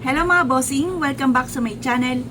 Hello mga bossing! Welcome back sa my channel.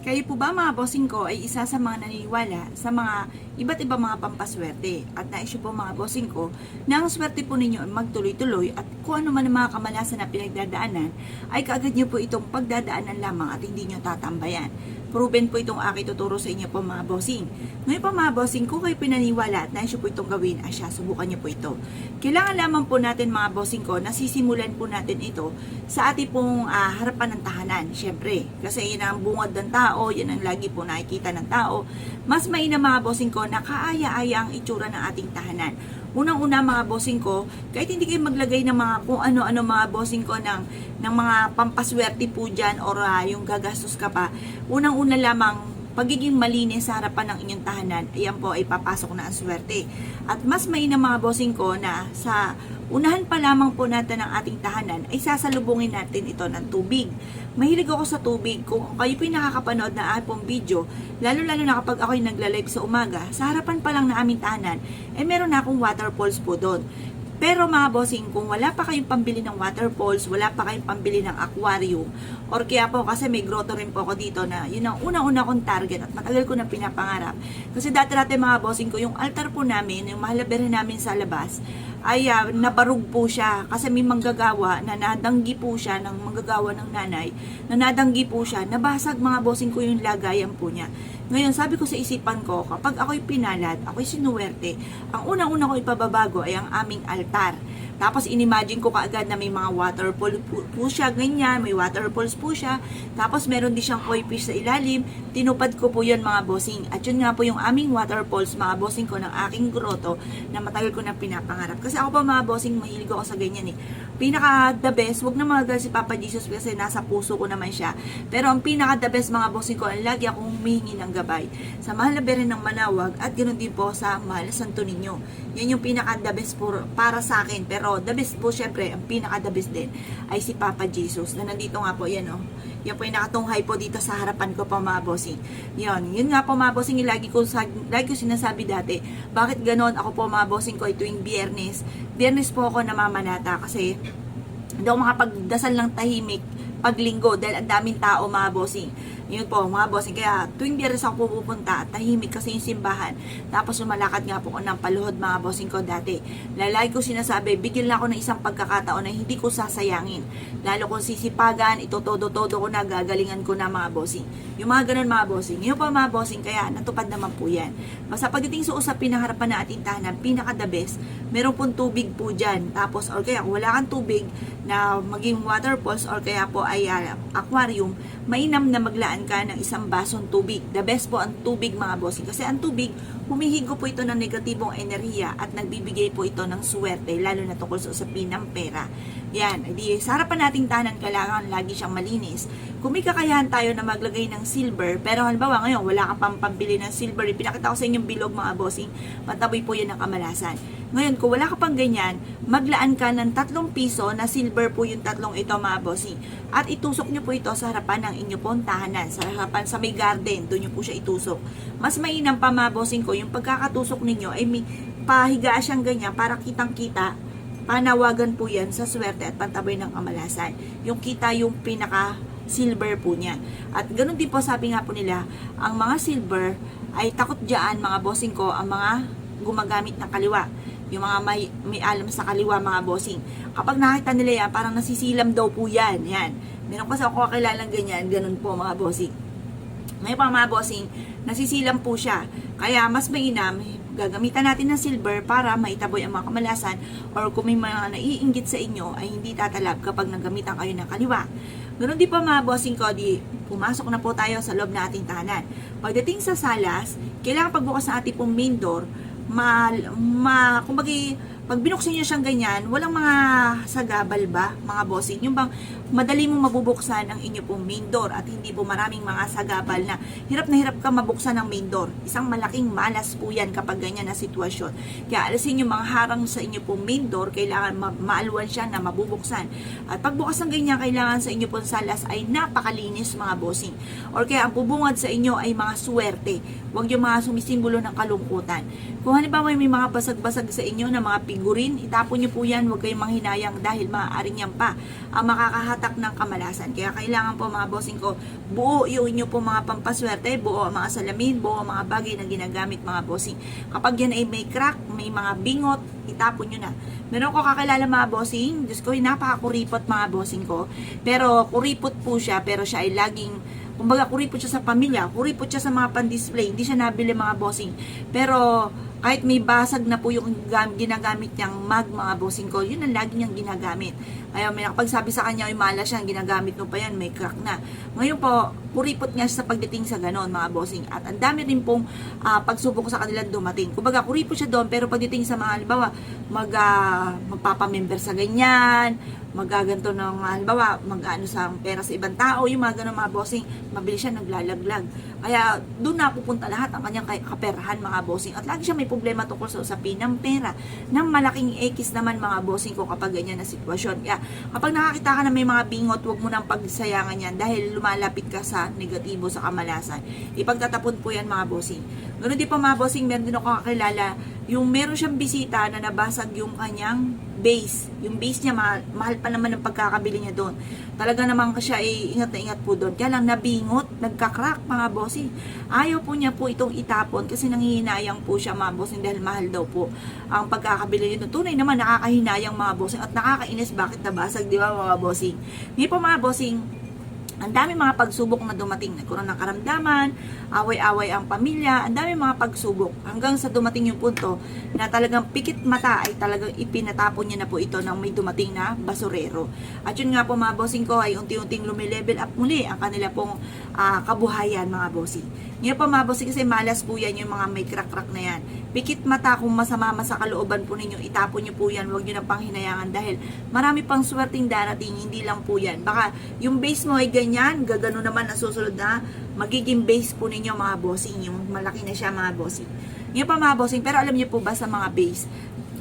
Kayo po ba mga bossing ko ay isa sa mga naniniwala sa mga iba't ibang mga pampaswerte at naisyo po mga bossing ko na ang swerte po ninyo ay magtuloy-tuloy at kung ano man ang mga kamalasan na pinagdadaanan ay kaagad nyo po itong pagdadaanan lamang at hindi nyo tatambayan. Proven po itong aking tuturo sa inyo po mga bossing. Ngayon po mga bossing, kung kayo pinaniwala at naisyo po itong gawin, asya, subukan nyo po ito. Kailangan lamang po natin mga bossing ko, nasisimulan po natin ito sa ating pong harapan ng tahanan. Siyempre, kasi yun ang bungad ng tao, yun ang lagi po nakikita ng tao. Mas mainam mga bossing ko na kaaya-aya ang itsura ng ating tahanan. Unang-una mga bossing ko, kahit hindi kayo maglagay ng mga kung ano-ano mga bossing ko ng mga pampaswerte po dyan or yung gagastos ka pa, unang-una lamang pagiging malinis sa harapan ng inyong tahanan, ayan po ay papasok na ang swerte. At mas mainam mga bossing ko na sa unahan pa lamang po natin ng ating tahanan ay sasalubungin natin ito ng tubig. Mahilig ako sa tubig. Kung kayo po nakakapanood na aking video, lalo-lalo na kapag ako'y nagla-live sa umaga, sa harapan pa lang na aming tahanan, meron na akong waterfalls po doon. Pero mga bossing, kung wala pa kayong pambili ng waterfalls, wala pa kayong pambili ng aquarium, or kaya po kasi may grotto rin po ako dito na yun ang unang-una kong target at matagal ko na pinapangarap. Kasi dati-dati mga bossing ko, yung altar po namin, yung mahalaberin namin sa labas, ay nabarug po siya kasi may manggagawa na nadanggi po siya ng manggagawa ng nanay, na nadanggi po siya, nabasag mga bossing ko yung lagayan po niya. Ngayon, sabi ko sa isipan ko, kapag ako'y pinalad, ako'y sinuwerte, ang unang-una ko ipababago ay ang aming altar. Tapos, inimagine ko kaagad na may mga waterfall po siya, ganyan, may waterfalls po siya. Tapos, meron din siyang koi fish sa ilalim. Tinupad ko po yun mga bossing. At yun nga po yung aming waterfalls, mga bossing ko ng aking grotto na matagal ko na pinapangarap. Kasi ako pa mga bossing, mahilig ako sa ganyan eh. Pinaka the best, wag na mga si Papa Jesus kasi nasa puso ko naman siya. Pero ang pinaka the best mga bossing ko, ang lagi akong humihingi ng gabay sa mahal na Birhen ng Manawag at ganoon din po sa mahal na Santo Niño. Yan yung pinaka the best para sa akin. Pero the best po syempre, ang pinaka the best din ay si Papa Jesus na nandito nga po yan oh. Yan po yung nakatunghay po dito sa harapan ko po mga bossing. Yun nga po mga bossing, lagi ko sinasabi dati, bakit ganon ako po mga bossing ko ay tuwing Biyernes po ako namamanata kasi hindi ako makapagdasal ng tahimik pag linggo dahil ang daming tao mga bossing. Yun po mga bossing, kaya tuwing Biyernes ako pupunta at tahimik kasi yung simbahan. Tapos sumalakad nga po ko ng paluhod mga bossing ko dati. Lalagi ko sinasabi, bigyan lang ako ng isang pagkakataon na hindi ko sasayangin. Lalo kung sisipagan, ito todo-todo ko na, gagalingan ko na mga bossing. Yung mga ganun mga bossing. Yun po mga bossing, kaya natupad naman po yan. Basta pagdating sa usapin na harapan na ating tahanan, pinaka the best, meron pong tubig po dyan. Tapos, or kaya kung wala kang tubig na maging waterfalls or kaya po ay aquarium, mainam na maglaan ka ng isang basong tubig. The best po ang tubig mga bossing. Kasi ang tubig, humihigo po ito ng negatibong enerhiya at nagbibigay po ito ng swerte, lalo na tungkol sa usapin ng pera. Yan, di sa harapan nating tahanan, kailangan lagi siyang malinis. Kung may kakayahan tayo na maglagay ng silver, pero halimbawa ngayon, wala kang pampabili ng silver, pinakita ko sa inyong bilog mga bossing, pataboy po yan ng kamalasan. Ngayon, kung wala ka pang ganyan, maglaan ka ng 3 piso na silver po yung 3 ito mga bossing. At itusok nyo po ito sa harapan ng inyo pong tahanan, sa harapan sa may garden, doon nyo po siya itusok. Mas mainam pa mga bossing ko, yung pagkakatusok ninyo ay may pahiga siyang ganyan para kitang-kita. Panawagan po yan sa swerte at pantaboy ng kamalasan. Yung kita yung pinaka silver po niya. At ganoon din po sabi nga po nila, ang mga silver ay takot dyan mga bossing ko, ang mga gumagamit ng kaliwa. Yung mga may alam sa kaliwa mga bossing. Kapag nakita nila yan, parang nasisilam daw po yan. Yan. Meron kasi ako kakilalang ganyan, ganun po mga bossing. May pa mga bossing, nasisilam po siya. Kaya mas mainam, gagamitan natin ng silver para maitaboy ang mga kamalasan or kung may mga naiinggit sa inyo ay hindi tatalab kapag naggamitan kayo ng kaliwa. Ganoon din po mga bossing ko, di pumasok na po tayo sa loob ng ating tahanan. Pagdating sa salas, kailangan pagbukas ng ating pong main door, kumbaga, pag binuksan nyo siyang ganyan, walang mga sagabal ba, mga bossing? Yung bang madali mong mabubuksan ang inyo pong main door at hindi po maraming mga sagabal na hirap ka mabuksan ang main door. Isang malaking malas po yan kapag ganyan na sitwasyon. Kaya alisin yung mga harang sa inyo pong main door, kailangan maalwan siya na mabubuksan. At pagbukas ng ganyan, kailangan sa inyo pong salas ay napakalinis mga bossing. Or kaya ang bubungad sa inyo ay mga swerte. Huwag yung mga sumisimbolo ng kalungkutan. Kung halimbawa may mga basag-basag sa inyo na mga figurin, itapon nyo po yan, huwag kayong manghinayang dahil maaaring yan pa ang makakahatak ng kamalasan. Kaya kailangan po mga bossing ko, buo yung inyo po mga pampaswerte, buo ang mga salamin, buo ang mga bagay na ginagamit mga bossing. Kapag yan ay may crack, may mga bingot, itapon nyo na. Meron ko kakilala mga bossing, Diyos ko, napakakuripot mga bossing ko. Pero kuripot po siya, pero siya ay laging, kumbaga kuripot siya sa pamilya, kuripot siya sa mga pan-display, hindi siya nabili mga bossing. Pero kahit may basag na po yung ginagamit niyang mag mga bossing ko, yun ang lagi niyang ginagamit. Ayaw, may nakapagsabi sa kanya, ay mala siya, ginagamit mo pa yan, may crack na. Ngayon po, kuripot nga siya sa pagdating sa ganon mga bossing. At ang dami rin pong pagsubok sa kanila dumating. Kumbaga, kuripot siya doon, pero pagdating sa mga, halimbawa, magpapamember sa ganyan, magaganto ng halimbawa, mag-ano sa pera sa ibang tao, yung mga ganun mga bossing, mabilis siya naglalaglag. Kaya doon na pupunta lahat ang kanyang kaperahan mga bossing. At lagi siya may problema tungkol sa usapin ng pera, ng malaking ekis naman mga bossing ko kapag ganyan na sitwasyon. Kaya kapag nakakita ka na may mga bingot, huwag mo nang pagsayangan yan dahil lumalapit ka sa negatibo, sa kamalasan. Ipagtatapon po yan mga bossing. Ganoon din pa mga bossing, meron din ako kakilala, yung meron siyang bisita na nabasag yung kanyang base. Yung base niya, mahal pa naman ang pagkakabili niya doon. Talaga naman siya ay ingat na ingat po doon. Kaya lang nabingot, nagkakrak mga bossing. Ayaw po niya po itong itapon kasi nanghihinayang po siya mga bossing dahil mahal daw po ang pagkakabili niya. Tunay naman nakakahinayang mga bossing at nakakainis bakit nabasag, di ba mga bossing? Hindi po mga bossing, ang dami mga pagsubok na dumating, nagkaroon ng karamdaman, away-away ang pamilya, ang dami mga pagsubok, hanggang sa dumating yung punto na talagang pikit mata ay talagang ipinatapon niya na po ito ng may dumating na basurero. At yun nga po mga bossing ko ay unti-unting lumilevel up muli ang kanila pong kabuhayan mga bossing. Ngayon po mga bossing kasi malas po yan yung mga may crack-crack na yan. Pikit mata kung masama sa kalooban po ninyo, itapon nyo po yan, huwag nyo na panghinayangan dahil marami pang swerting darating, hindi lang po yan. Baka yung base mo ay ganyan, gagano naman ang susunod na magiging base po ninyo mga bossing, yung malaki na siya mga bossing. Ngayon pa mga bossing, pero alam nyo po ba sa mga base,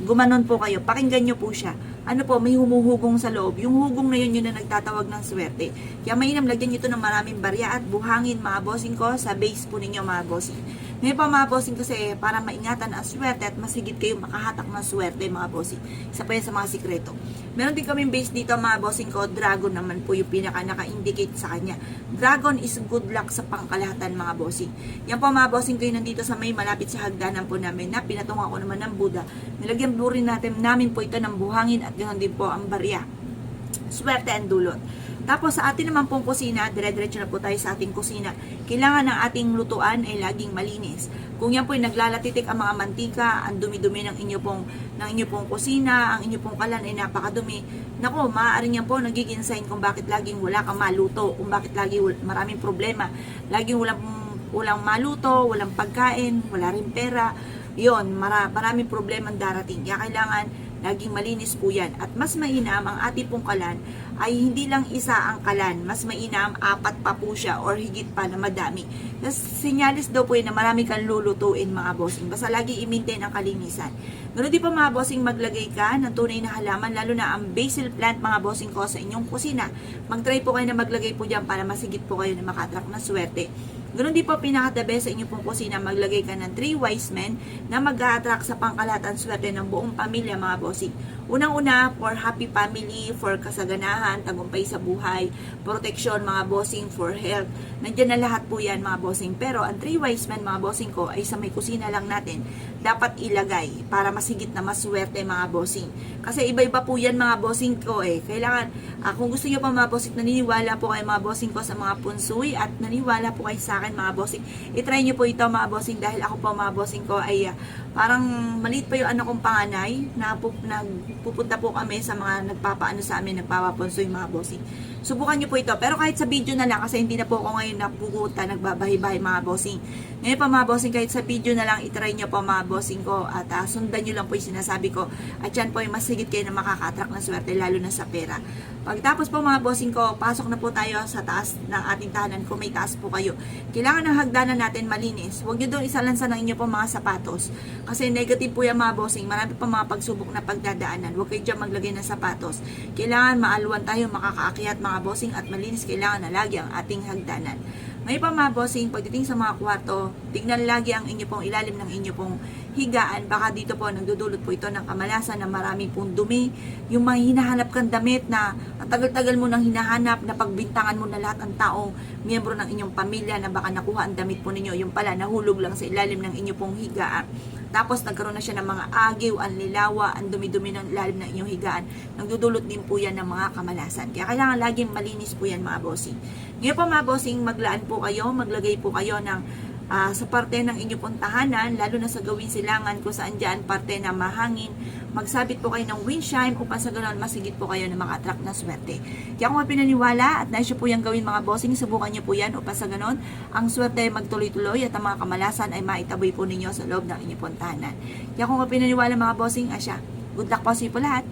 gumanon po kayo, pakinggan nyo po siya. Ano po, may humuhugong sa loob. Yung hugong na yun na nagtatawag ng swerte. Kaya mainam, lagyan nyo ito ng maraming barya at buhangin mga bossing ko sa base po ninyo mga bossing. Ngayon pa mga bossing kasi para maingatan ang swerte at masigit kayo makahatak ng swerte mga bossing. Isa pa yan sa mga sikreto. Meron din kaming base dito mga bossing ko, dragon naman po yung pinaka naka-indicate sa kanya. Dragon is good luck sa pangkalahatan mga bossing. Yan po mga bossing ko yung nandito sa may malapit sa hagdanan po namin na pinatungan ko naman ng Buddha. Nilagyan po rin namin po ito ng buhangin at ganoon din po ang barya. Swerte and dulot. Tapos sa atin naman pong kusina, dire-diretso na po tayo sa ating kusina. Kailangan ng ating lutuan ay laging malinis. Kung yan po ay naglalatitik ang mga mantika, ang dumi-dumi ng inyo pong kusina, ang inyo pong kalan ay napakadumi. Nako, maaaring yan po nagiging sign kung bakit laging wala kang maluto, kung bakit lagi maraming problema. Laging walang maluto, walang pagkain, wala rin pera. Yon, maraming problema darating. Kaya kailangan laging malinis po yan. At mas mainam ang ating pong kalan ay hindi lang isa ang kalan. Mas mainam, 4 pa po siya or higit pa na madami. Tapos sinyalis daw po yun na marami kang lulutuin mga bossing. Basta lagi i-maintain ang kalinisan. Ganoon din pa mga bossing, maglagay ka ng tunay na halaman, lalo na ang basil plant mga bossing ko sa inyong kusina. Mag-try po kayo na maglagay po dyan para masigit po kayo na maka-attract ng swerte. Ganoon din po pinaka-the best sa inyong pong kusina, maglagay ka ng 3 wise men na mag-a-attract sa pangkalahatan swerte ng buong pamilya mga bossing. Unang-una, for happy family, for kasaganahan, tagumpay sa buhay, protection mga bossing, for health. Nandiyan na lahat po yan mga bossing. Pero ang 3 wise men mga bossing ko ay sa may kusina lang natin dapat ilagay para masigit na maswerte mga bossing. Kasi iba-iba po yan mga bossing ko eh. Kailangan, kung gusto nyo pa mga bossing, naniniwala po kayo mga bossing ko sa mga punsoy at naniniwala po kayo sa akin mga bossing. I-try nyo po ito mga bossing dahil ako po mga bossing ko ay parang maliit pa yung ano kong panganay na pupunta po kami sa mga nagpapaano sa amin, nagpapapunsoy mga bossing. subukan nyo po ito. Pero kahit sa video na lang, kasi hindi na po ako ngayon napupunta, nagbabahay-bahay mga bossing. Ngayon pa mga bossing, kahit sa video na lang, itry nyo po mga bossing ko at sundan nyo lang po yung sinasabi ko. At yan po ay mas higit kayo na makaka-attract ng swerte, lalo na sa pera. Pagtapos po mga bossing ko, pasok na po tayo sa taas ng ating tahanan kung may taas po kayo. Kailangan ng hagdanan natin malinis. Huwag nyo doon isalansan ng inyo po mga sapatos. Kasi negative po yan mga bossing. Marami pa mga pagsubok na pagdadaanan. Huwag kayo dyan maglagay ng sapatos. Kailangan maalwan tayo makakaakyat mga bossing at malinis. Kailangan na lagi ang ating hagdanan. Ngayon pa mga bossing, pagdating sa mga kwarto, tignan lagi ang inyo pong ilalim ng inyo pong higaan. Baka dito po nagdudulot po ito ng kamalasan na marami pong dumi. Yung mga hinahanap kang damit na ang tagal-tagal mo nang hinahanap, na pagbintangan mo na lahat ng taong miyembro ng inyong pamilya na baka nakuha ang damit po ninyo. Yung pala, nahulog lang sa ilalim ng inyo pong higaan. Tapos nagkaroon na siya ng mga agiw, ang lilawa, ang dumi-dumi ng ilalim ng inyong higaan. Nagdudulot din po yan ng mga kamalasan. Kaya kailangan laging malinis po yan mga bossing. Ngayon po mga bossing, maglaan po kayo, maglagay po kayo ng sa parte ng inyong pong tahanan, lalo na sa gawing silangan kung saan dyan parte na mahangin. Magsabit po kayo ng windchime upang sa ganoon masigit po kayo na maka-attract na swerte. Kaya kung pinaniwala at naisyo po yung gawin mga bossing, subukan nyo po yan upang sa ganoon ang swerte ay magtuloy-tuloy at ang mga kamalasan ay maitaboy po ninyo sa loob ng inyong pong tahanan. Kaya kung pinaniwala mga bossing, asya, good luck po sa po lahat.